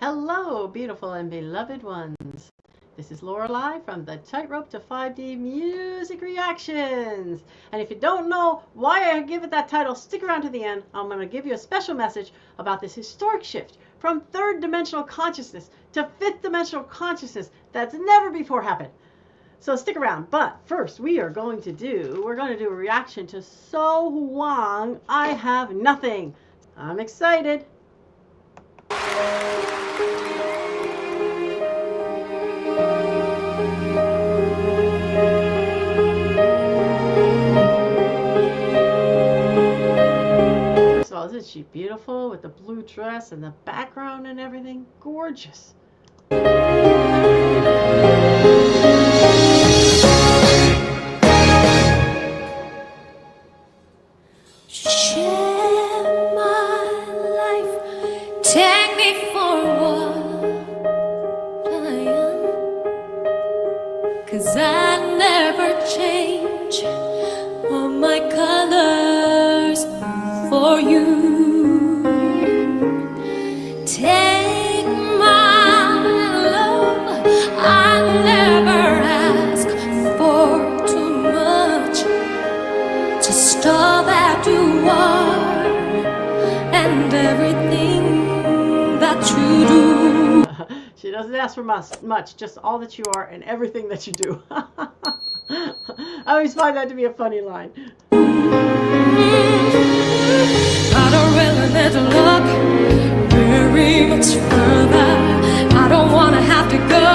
Hello, beautiful and beloved ones. This is Lorelei from the Tightrope to 5D Music Reactions. And if you don't know why I give it that title, stick around to the end. I'm going to give you a special message about this historic shift from third dimensional consciousness to fifth dimensional consciousness that's never before happened. So stick around. But first, we're going to do a reaction to So Wang, I Have Nothing. I'm excited. First of all, isn't she beautiful with the blue dress and the background and everything? Gorgeous. Take me for what I am, 'cause I never change all my colors for you. Take my love, I never ask for too much, just all that you are and everything that you do. She doesn't ask for much, just all that you are and everything that you do. I always find that to be a funny line. I don't really need to look very much further. I don't wanna have to go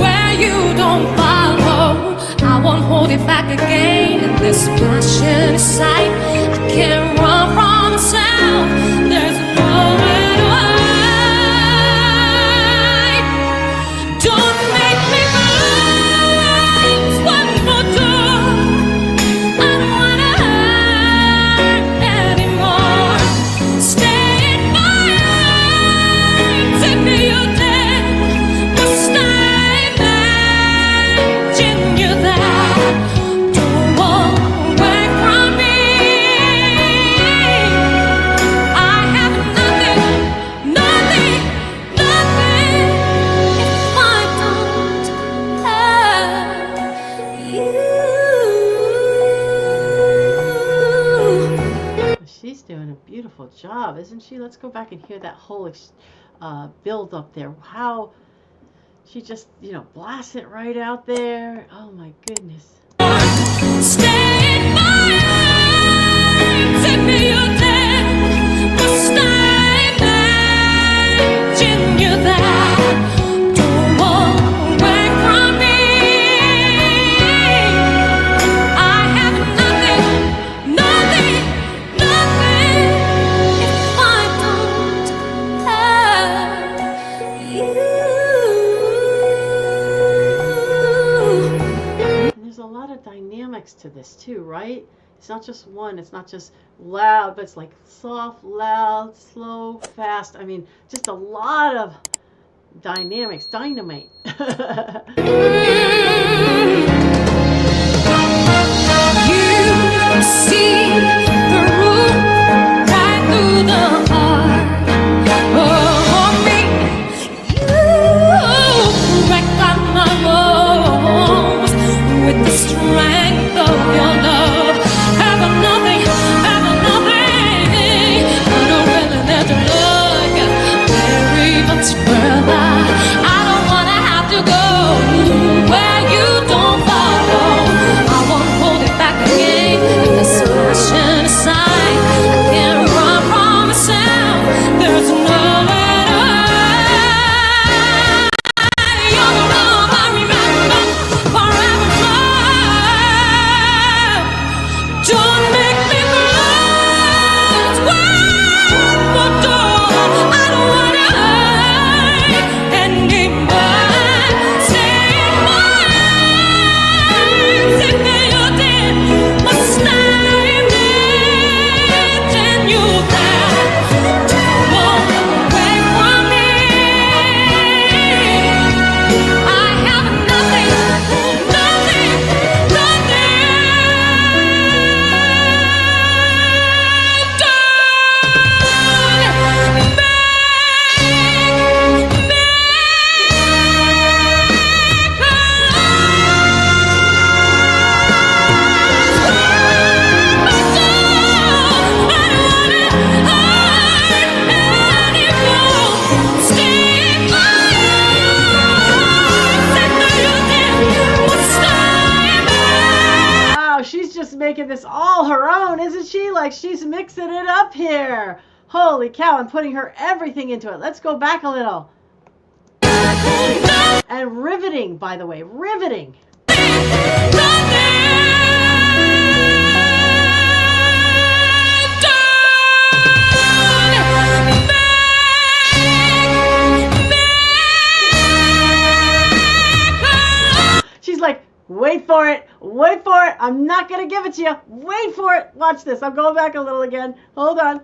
where you don't follow. I won't hold it back again in this passion sight. I can't run from myself. There's no way to hide. Don't make me close one more door. I don't wanna hurt anymore. Stay in my arms if you're dead. Must I imagine you there? Don't walk away from me. I have nothing if I don't have you. She's doing a beautiful job, isn't she? Let's go back and hear that whole build up there. How she just, blasts it right out there. Oh my goodness. Stay in my arms if you're dead. Must I imagine you there? Don't walk away from me. I have nothing if I don't have you. There's a lot of dynamics to this too, right? It's not just one, it's not just loud, but it's like soft, loud, slow, fast. I mean, just a lot of dynamics, dynamite. You see the room right through the heart of me. You wreck on my bones with the strength of your love. Have nothing. I don't really need to look very much further. I don't wanna have to go where you don't follow. I won't hold it back again. This passion aside, I can't run from myself. There's no way to hide. You're the love I remember forever. Don't make me close one more door. I don't wanna hurt this all her own, isn't she? Like she's mixing it up here. Holy cow, I'm putting her everything into it. Let's go back a little. And riveting, by the way, riveting. She's like, wait for it, wait for it. I'm not going to give it to you. Wait for it. Watch this. I'm going back a little again. Hold on.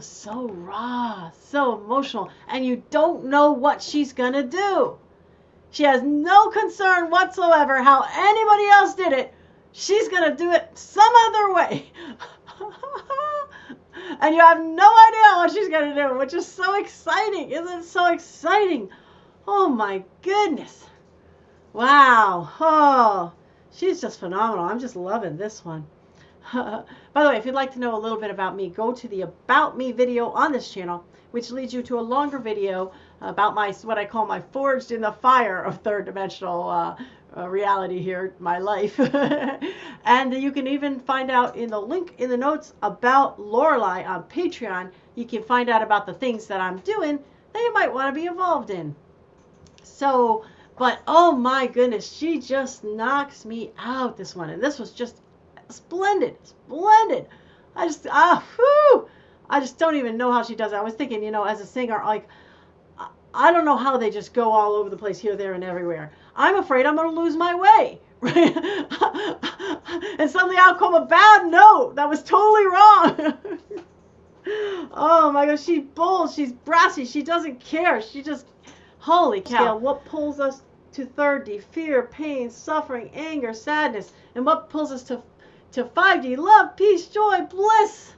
So raw, so emotional, and you don't know what she's gonna do. She has no concern whatsoever how anybody else did it. She's gonna do it some other way. And you have no idea what she's gonna do, which is so exciting. Isn't it so exciting? Oh my goodness. Wow. Oh, she's just phenomenal. I'm just loving this one. By the way, if you'd like to know a little bit about me, go to the About Me video on this channel, which leads you to a longer video about what I call my forged in the fire of third dimensional reality here, my life. And you can even find out in the link in the notes about Lorelei on Patreon. You can find out about the things that I'm doing that you might want to be involved in. So, but oh my goodness, she just knocks me out, this one. And this was just splendid, splendid. I just don't even know how she does it. I was thinking, as a singer, like, I don't know how they just go all over the place, here, there, and everywhere. I'm afraid I'm going to lose my way, right? And suddenly I'll come a bad note. That was totally wrong. Oh my gosh, she's bold, she's brassy, she doesn't care. She just, holy cow. What pulls us to 3D? Fear, pain, suffering, anger, sadness. And what pulls us to 5D? Love, peace, joy, bliss,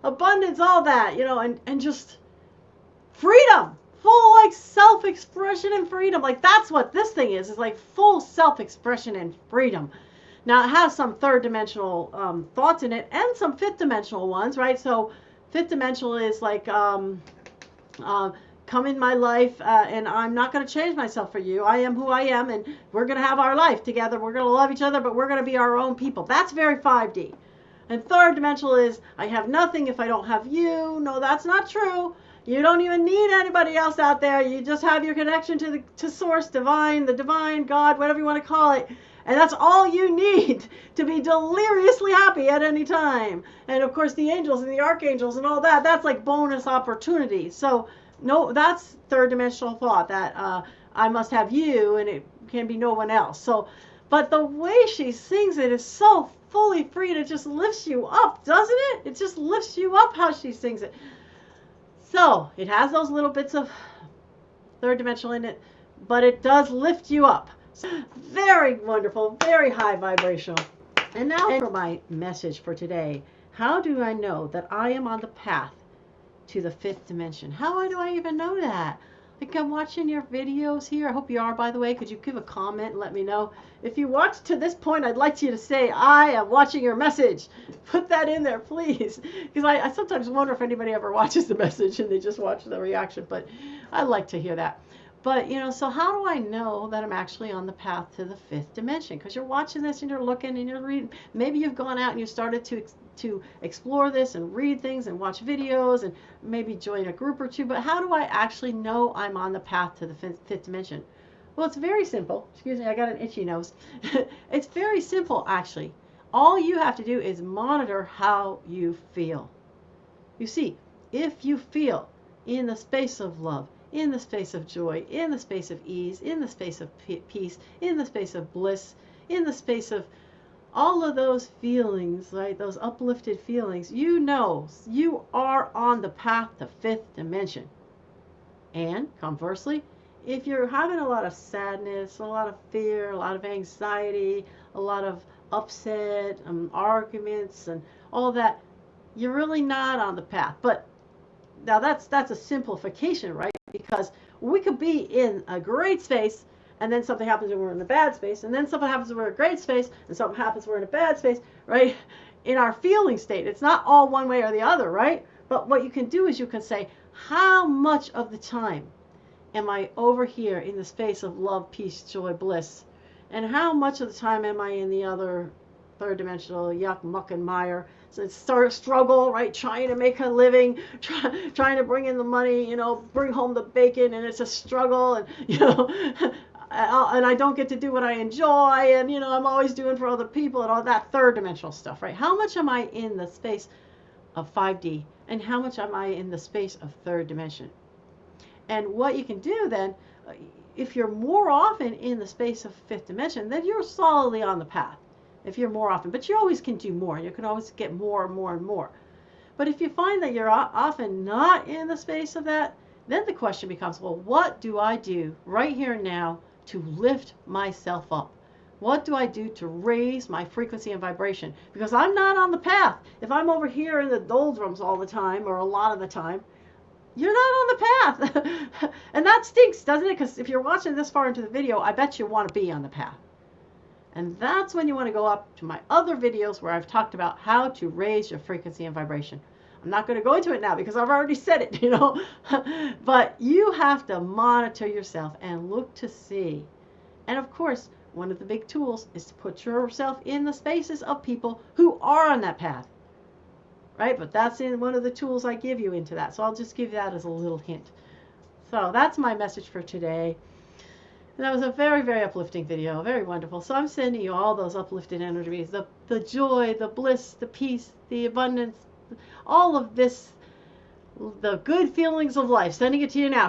abundance, all that, and just freedom, full like self-expression and freedom. Like that's what this thing is like full self-expression and freedom. Now it has some third dimensional thoughts in it and some fifth dimensional ones, right? So fifth dimensional is like come in my life and I'm not going to change myself for you. I am who I am, and we're going to have our life together. We're going to love each other, but we're going to be our own people. That's very 5D. And third dimensional is I have nothing if I don't have you. No, that's not true. You don't even need anybody else out there. You just have your connection to source, divine, the divine, God, whatever you want to call it. And that's all you need to be deliriously happy at any time. And of course the angels and the archangels and all that, that's like bonus opportunities. So no, that's third dimensional thought, that I must have you and it can be no one else. So, but the way she sings it is so fully free, it just lifts you up, doesn't it? It just lifts you up how she sings it. So it has those little bits of third dimensional in it, but it does lift you up. Very wonderful, very high vibrational. And now for my message for today. How do I know that I am on the path to the fifth dimension. How do I even know that? Like, I'm watching your videos here. I hope you are, by the way. Could you give a comment and let me know? If you watched to this point, I'd like you to say, I am watching your message. Put that in there, please. Because I sometimes wonder if anybody ever watches the message and they just watch the reaction. But I like to hear that. But, so how do I know that I'm actually on the path to the fifth dimension? Because you're watching this and you're looking and you're reading. Maybe you've gone out and you started to explore this and read things and watch videos and maybe join a group or two. But how do I actually know I'm on the path to the fifth dimension? Well, it's very simple. Excuse me, I got an itchy nose. It's very simple, actually. All you have to do is monitor how you feel. You see, if you feel in the space of love, in the space of joy, in the space of ease, in the space of peace, in the space of bliss, in the space of all of those feelings, right? Those uplifted feelings, you are on the path to fifth dimension. And conversely, if you're having a lot of sadness, a lot of fear, a lot of anxiety, a lot of upset, arguments, and all that, you're really not on the path. But now that's a simplification, right? Because we could be in a great space, and then something happens and we're in a bad space, and then something happens and we're in a great space, and something happens we're in a bad space, right? In our feeling state, it's not all one way or the other, right? But what you can do is you can say, how much of the time am I over here in the space of love, peace, joy, bliss? And how much of the time am I in the other third dimensional yuck, muck, and mire? So it's sort of struggle, right? Trying to make a living, trying to bring in the money, bring home the bacon, and it's a struggle, and and I don't get to do what I enjoy, and I'm always doing for other people and all that third dimensional stuff, right? How much am I in the space of 5D, and how much am I in the space of third dimension? And what you can do then, if you're more often in the space of fifth dimension, then you're solidly on the path. If you're more often, but you always can do more. You can always get more and more and more. But if you find that you're often not in the space of that, then the question becomes, well, what do I do right here and now to lift myself up? What do I do to raise my frequency and vibration? Because I'm not on the path. If I'm over here in the doldrums all the time, or a lot of the time, you're not on the path. And that stinks, doesn't it? Because if you're watching this far into the video, I bet you want to be on the path. And that's when you want to go up to my other videos where I've talked about how to raise your frequency and vibration. I'm not going to go into it now because I've already said it, But you have to monitor yourself and look to see. And of course, one of the big tools is to put yourself in the spaces of people who are on that path. Right? But that's in one of the tools I give you into that. So I'll just give that as a little hint. So that's my message for today. And that was a very, very uplifting video. Very wonderful. So I'm sending you all those uplifted energies. The joy, the bliss, the peace, the abundance, all of this, the good feelings of life. Sending it to you now.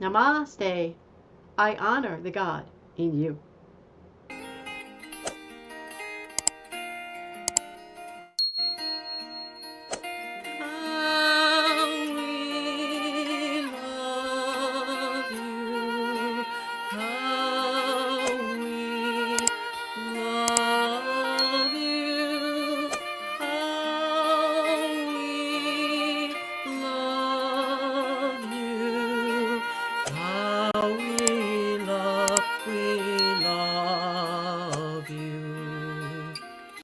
Namaste. I honor the God in you.